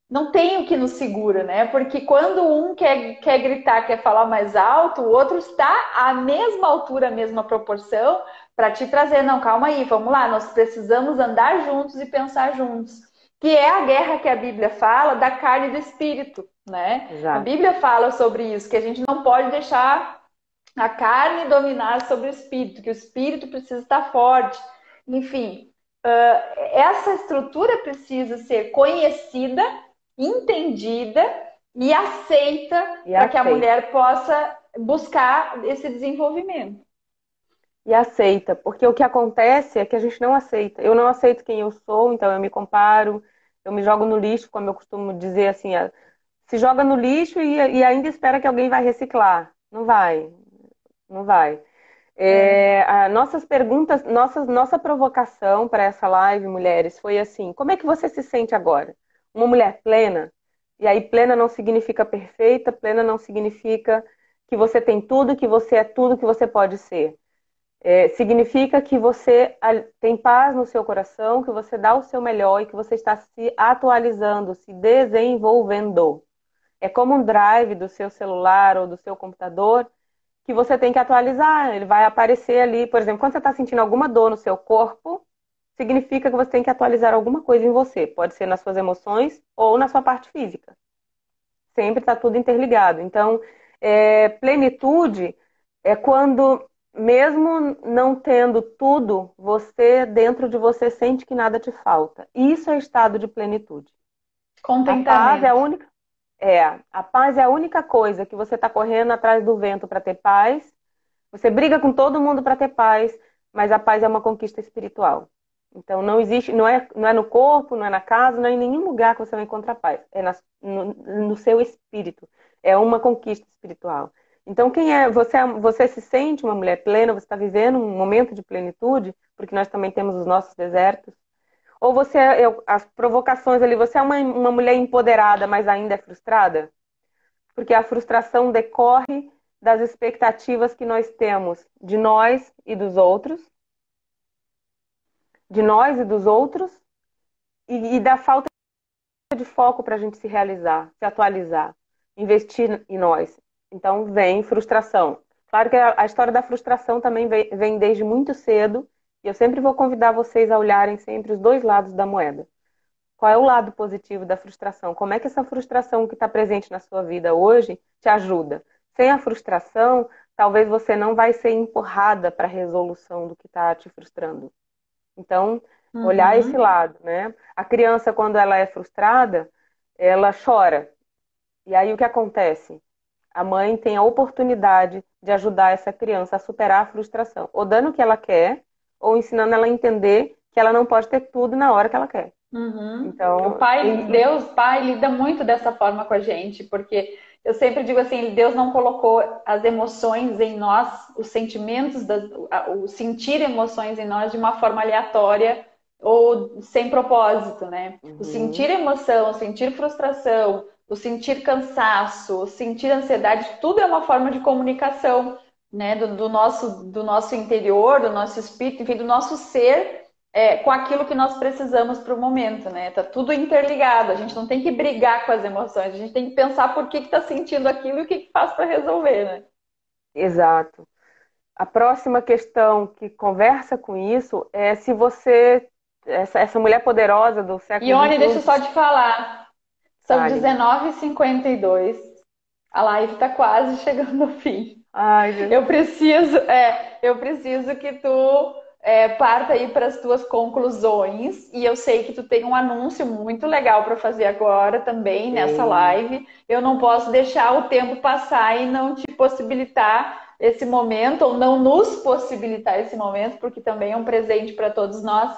não tem o que nos segura, né? Porque quando um quer gritar, quer falar mais alto, o outro está à mesma altura, à mesma proporção, para te trazer, não, calma aí, vamos lá, nós precisamos andar juntos e pensar juntos. Que é a guerra que a Bíblia fala da carne e do espírito, né? A Exato. Bíblia fala sobre isso, que a gente não pode deixar a carne dominar sobre o espírito, que o espírito precisa estar forte. Enfim, essa estrutura precisa ser conhecida, entendida e aceita E para que a aceita. mulher possa buscar esse desenvolvimento. E aceita. Porque o que acontece é que a gente não aceita. Eu não aceito quem eu sou, então eu me comparo, eu me jogo no lixo, como eu costumo dizer assim, se joga no lixo e ainda espera que alguém vai reciclar. Não vai, não vai. É. Nossas perguntas, nossa provocação para essa live, mulheres, foi assim: como é que você se sente agora? Uma mulher plena? E aí, plena não significa perfeita, plena não significa que você tem tudo, que você é tudo que você pode ser. Significa que você tem paz no seu coração, que você dá o seu melhor e que você está se atualizando, se desenvolvendo. É como um drive do seu celular ou do seu computador que você tem que atualizar. Ele vai aparecer ali, por exemplo, quando você está sentindo alguma dor no seu corpo, significa que você tem que atualizar alguma coisa em você. Pode ser nas suas emoções ou na sua parte física. Sempre está tudo interligado. Então, plenitude é quando, mesmo não tendo tudo, você, dentro de você, sente que nada te falta. Isso é estado de plenitude. A paz é a Contentamento. única. A paz é a única coisa que você está correndo atrás do vento para ter paz. Você briga com todo mundo para ter paz, mas a paz é uma conquista espiritual. Então não existe, não é no corpo, não é na casa, não é em nenhum lugar que você vai encontrar paz. É no seu espírito. É uma conquista espiritual. Então quem é você se sente uma mulher plena, você está vivendo um momento de plenitude, porque nós também temos os nossos desertos. Ou as provocações ali, você é uma mulher empoderada, mas ainda é frustrada? Porque a frustração decorre das expectativas que nós temos de nós e dos outros, de nós e dos outros, e da falta de foco para a gente se realizar, se atualizar, investir em nós. Então vem frustração. Claro que a história da frustração também vem desde muito cedo, e eu sempre vou convidar vocês a olharem sempre os dois lados da moeda. Qual é o lado positivo da frustração? Como é que essa frustração que está presente na sua vida hoje te ajuda? Sem a frustração, talvez você não vai ser empurrada para a resolução do que está te frustrando. Então, olhar esse Uhum. lado, né? A criança, quando ela é frustrada, ela chora. E aí o que acontece? A mãe tem a oportunidade de ajudar essa criança a superar a frustração, ou dando o que ela quer, ou ensinando ela a entender que ela não pode ter tudo na hora que ela quer. Uhum. O Então, pai, Deus, pai, lida muito dessa forma com a gente, porque eu sempre digo assim, Deus não colocou as emoções em nós, os sentimentos, o sentir emoções em nós de uma forma aleatória ou sem propósito, né? O sentir uhum, emoção, o sentir frustração, o sentir cansaço, o sentir ansiedade, tudo é uma forma de comunicação, né? Do nosso interior, do nosso espírito, enfim, do nosso ser com aquilo que nós precisamos para o momento, né? Tá tudo interligado. A gente não tem que brigar com as emoções, a gente tem que pensar por que está sentindo aquilo e o que, que faz para resolver, né? exato. A próxima questão que conversa com isso é se você, essa mulher poderosa do século Ione, deixa eu XXI, só te falar. São fale. 19h52. A live está quase chegando ao fim. Ai, Jesus. Eu preciso que tu parta aí para as tuas conclusões. E eu sei que tu tem um anúncio muito legal para fazer agora também nessa Tem. live. Eu não posso deixar o tempo passar e não te possibilitar esse momento, ou não nos possibilitar esse momento, porque também é um presente para todos nós.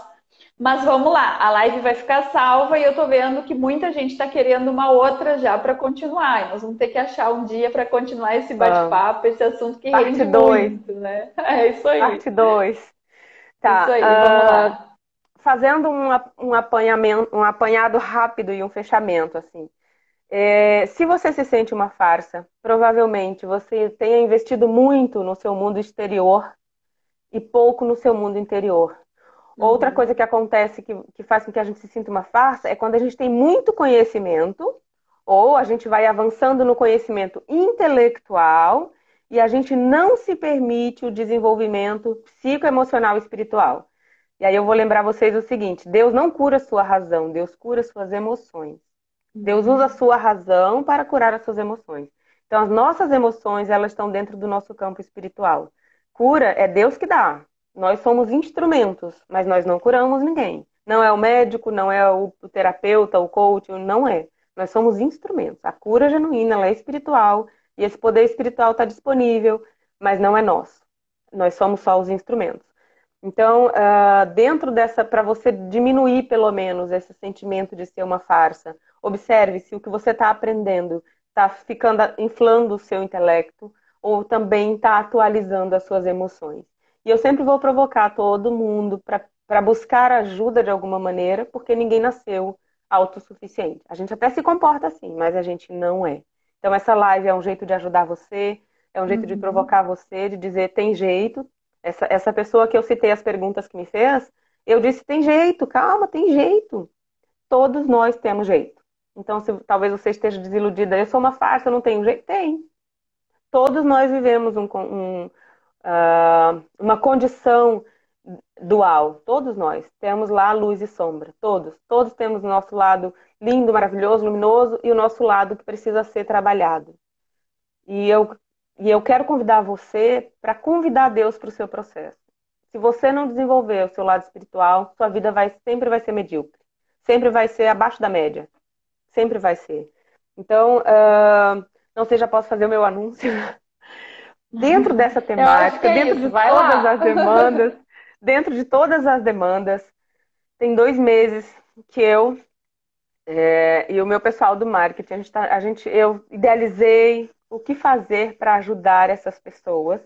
Mas vamos lá, a live vai ficar salva e eu tô vendo que muita gente está querendo uma outra já para continuar. E nós vamos ter que achar um dia para continuar esse Vamos. bate-papo, esse assunto que Parte rende 2. muito, né? É isso aí. Parte 2. Isso Tá. aí, vamos lá. Fazendo um apanhamento, um apanhado rápido e um fechamento, assim. Se você se sente uma farsa, provavelmente você tenha investido muito no seu mundo exterior e pouco no seu mundo interior. Outra Uhum. coisa que acontece que faz com que a gente se sinta uma farsa é quando a gente tem muito conhecimento, ou a gente vai avançando no conhecimento intelectual e a gente não se permite o desenvolvimento psicoemocional e espiritual. E aí eu vou lembrar vocês o seguinte: Deus não cura sua razão, Deus cura suas emoções. Deus usa a Uhum. sua razão para curar as suas emoções. Então, as nossas emoções, elas estão dentro do nosso campo espiritual. Cura é Deus que dá. Nós somos instrumentos, mas nós não curamos ninguém. Não é o médico, não é o terapeuta, o coach, não é. Nós somos instrumentos. A cura genuína, ela é espiritual, e esse poder espiritual está disponível, mas não é nosso. Nós somos só os instrumentos. Então, dentro dessa, para você diminuir pelo menos esse sentimento de ser uma farsa, observe se o que você está aprendendo está ficando, inflando o seu intelecto ou também está atualizando as suas emoções. E eu sempre vou provocar todo mundo para buscar ajuda de alguma maneira, porque ninguém nasceu autossuficiente. A gente até se comporta assim, mas a gente não é. Então, essa live é um jeito de ajudar você, é um jeito de Uhum. provocar você, de dizer tem jeito. Essa pessoa que eu citei as perguntas que me fez, eu disse tem jeito, calma, tem jeito. Todos nós temos jeito. Então, se talvez você esteja desiludida, eu sou uma farsa, eu não tenho jeito. Tem. Todos nós vivemos uma condição dual. Todos nós temos lá luz e sombra. Todos. Todos temos o nosso lado lindo, maravilhoso, luminoso e o nosso lado que precisa ser trabalhado. E eu, e eu quero convidar você para convidar Deus para o seu processo. Se você não desenvolver o seu lado espiritual, sua vida sempre vai ser medíocre. Sempre vai ser abaixo da média. Sempre vai ser. Então, não sei, já posso fazer o meu anúncio. Dentro dessa Eu acho que temática, é dentro isso, de vai todas lá. as demandas, dentro de todas as demandas, tem 2 meses que eu e o meu pessoal do marketing, eu idealizei o que fazer para ajudar essas pessoas.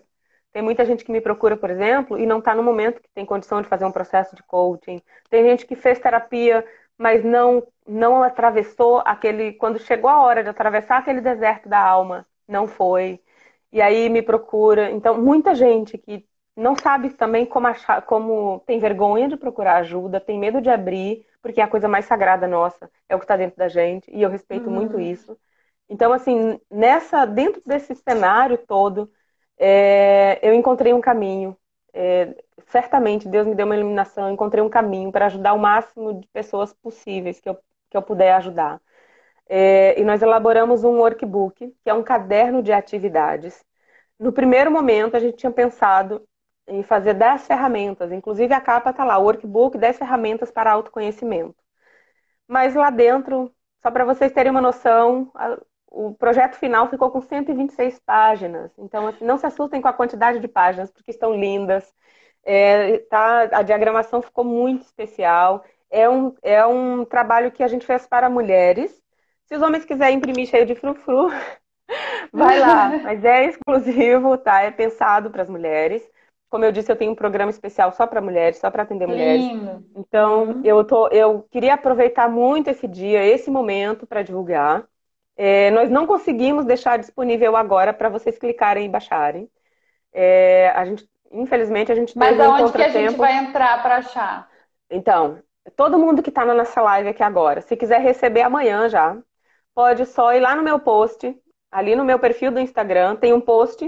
Tem muita gente que me procura, por exemplo, e não está no momento que tem condição de fazer um processo de coaching. Tem gente que fez terapia, mas não atravessou aquele, quando chegou a hora de atravessar aquele deserto da alma, não foi. E aí me procura. Então, muita gente que não sabe também como achar, como tem vergonha de procurar ajuda, tem medo de abrir, porque é a coisa mais sagrada nossa, é o que está dentro da gente, e eu respeito muito Uhum. isso. Então, assim, dentro desse cenário todo, eu encontrei um caminho. Certamente, Deus me deu uma iluminação, eu encontrei um caminho para ajudar o máximo de pessoas possíveis que eu puder ajudar. E nós elaboramos um workbook, que é um caderno de atividades. No primeiro momento, a gente tinha pensado em fazer 10 ferramentas, inclusive a capa está lá, workbook, 10 ferramentas para autoconhecimento. Mas lá dentro, só para vocês terem uma noção, o projeto final ficou com 126 páginas. Então, assim, não se assustem com a quantidade de páginas, porque estão lindas. A diagramação ficou muito especial. É um trabalho que a gente fez para mulheres. Se os homens quiserem imprimir cheio de frufru, vai lá. Mas é exclusivo, tá? É pensado para as mulheres. Como eu disse, eu tenho um programa especial só para mulheres, só para atender mulheres. Lindo. Então, eu queria aproveitar muito esse dia, esse momento para divulgar. Nós não conseguimos deixar disponível agora para vocês clicarem e baixarem. Infelizmente, a gente Mas teve um aonde que a gente contratempo. vai entrar para achar? Então, todo mundo que está na nossa live aqui agora, se quiser receber amanhã já, pode só ir lá no meu post, ali no meu perfil do Instagram, tem um post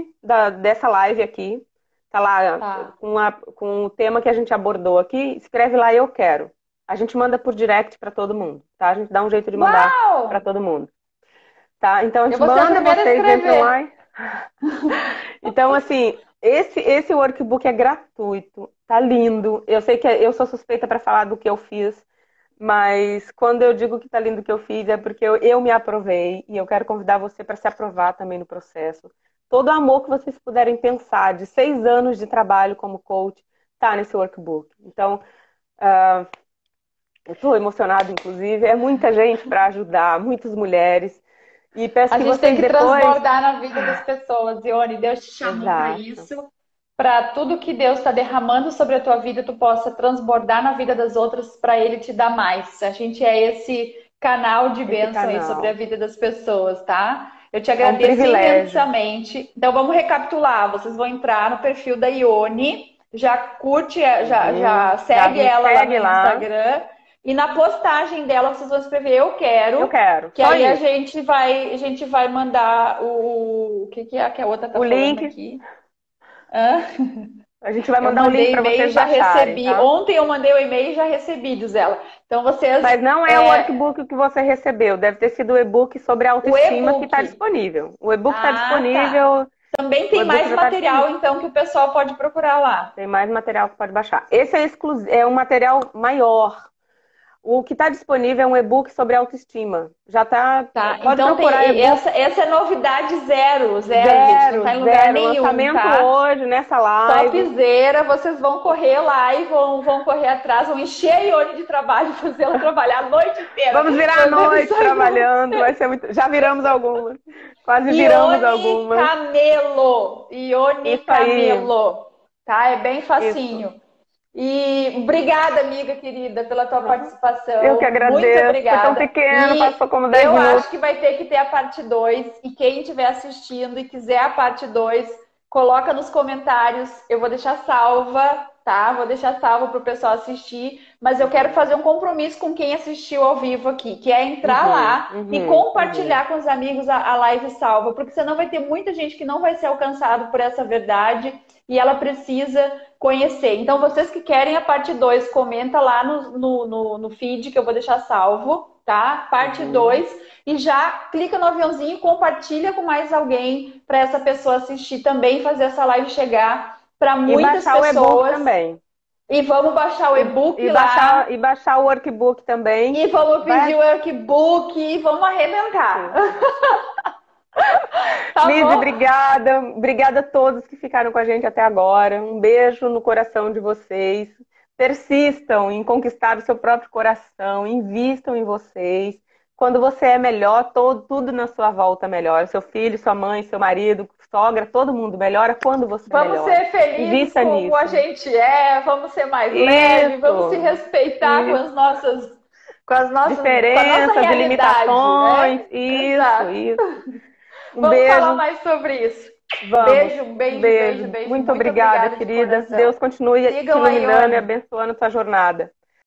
dessa live aqui, tá lá Tá. com o tema que a gente abordou aqui, escreve lá eu quero. A gente manda por direct para todo mundo, tá? A gente dá um jeito de mandar para Uau! todo mundo, tá? Então a Eu gente vou ser a manda, primeira a vocês entram escrever. lá. Então, assim, esse workbook é gratuito, tá lindo. Eu sei que eu sou suspeita para falar do que eu fiz, mas quando eu digo que tá lindo o que eu fiz é porque eu me aprovei e eu quero convidar você para se aprovar também no processo. Todo o amor que vocês puderem pensar de 6 anos de trabalho como coach tá nesse workbook. Então, eu estou emocionada, inclusive. É muita gente para ajudar, muitas mulheres. E peço A que gente tem vocês que depois. transbordar na vida das pessoas, Ione. Deus te chamou para Exato. isso, para tudo que Deus está derramando sobre a tua vida, tu possa transbordar na vida das outras para Ele te dar mais. A gente é esse canal de Esse bênção aí sobre a canal. vida das pessoas, tá? Eu te É um agradeço privilégio. imensamente. Então vamos recapitular. Vocês vão entrar no perfil da Ione, já curte, já Já segue me ela lá no segue lá. Instagram. E na postagem dela vocês vão escrever eu Eu quero. quero. Que Só aí isso. a gente vai mandar o que é que a outra tá O falando link. aqui? Hã? A gente vai Eu mandar o link mandei para e-mail e vocês já baixarem, recebi. tá? Ontem eu mandei o e-mail e já recebi, diz ela. Então vocês Mas não é o workbook que você recebeu. Deve ter sido o e-book sobre o autoestima que e-book. está disponível. O e-book está Ah, tá. disponível. Também O tem e-book mais já está material disponível. então que o pessoal pode procurar lá. Tem mais material que pode baixar. Esse é exclusivo, é um material maior. O que está disponível é um e-book sobre autoestima. Já está. Tá, Pode então procurar e-book essa é novidade zero, gente, não zero, tá em lugar zero. nenhum, Lançamento tá? hoje nessa live. Topzera, vocês vão correr lá e vão correr atrás, vão encher a Ione de trabalho, fazer ela trabalhar a noite inteira. Vamos virar a Fazendo noite isso aí. trabalhando. Vai ser muito. Já viramos algumas. Quase viramos Ione algumas. Camelo. Ione Isso aí. Camelo. Tá? É bem Isso. facinho. E obrigada, amiga querida, pela tua participação. Eu que Muito agradeço. Foi tão obrigada. pequeno, E passou como 10 eu minutos. acho que vai ter que ter a parte 2. E quem estiver assistindo e quiser a parte 2, coloca nos comentários. Eu vou deixar salva, tá? Vou deixar salva para o pessoal assistir. Mas eu quero fazer um compromisso com quem assistiu ao vivo aqui, que é entrar lá e compartilhar com os amigos a live salva. Porque senão vai ter muita gente que não vai ser alcançado por essa verdade e ela precisa conhecer. Então, vocês que querem a parte 2, comenta lá no feed que eu vou deixar salvo, tá? Parte 2. E já clica no aviãozinho e compartilha com mais alguém para essa pessoa assistir também, fazer essa live chegar para muitas baixar pessoas. O e-book também. E vamos baixar o e-book lá. E baixar o workbook também. E vamos pedir o workbook e vamos arrebentar. Tá Liz, bom? obrigada. Obrigada a todos que ficaram com a gente até agora. Um beijo no coração de vocês. Persistam em conquistar o seu próprio coração. Invistam em vocês. Quando você é melhor, tudo na sua volta melhora. Seu filho, sua mãe, seu marido, sogra, todo mundo melhora quando você Vamos melhora. ser felizes Invista como nisso. a gente é, vamos ser mais leves, vamos se respeitar com as nossas diferenças, com a nossa limitações. né? Isso. Vamos beijo. falar mais sobre isso. Vamos. Beijo, um beijo. Muito obrigada, querida. Deus continue te iluminando e abençoando a tua jornada.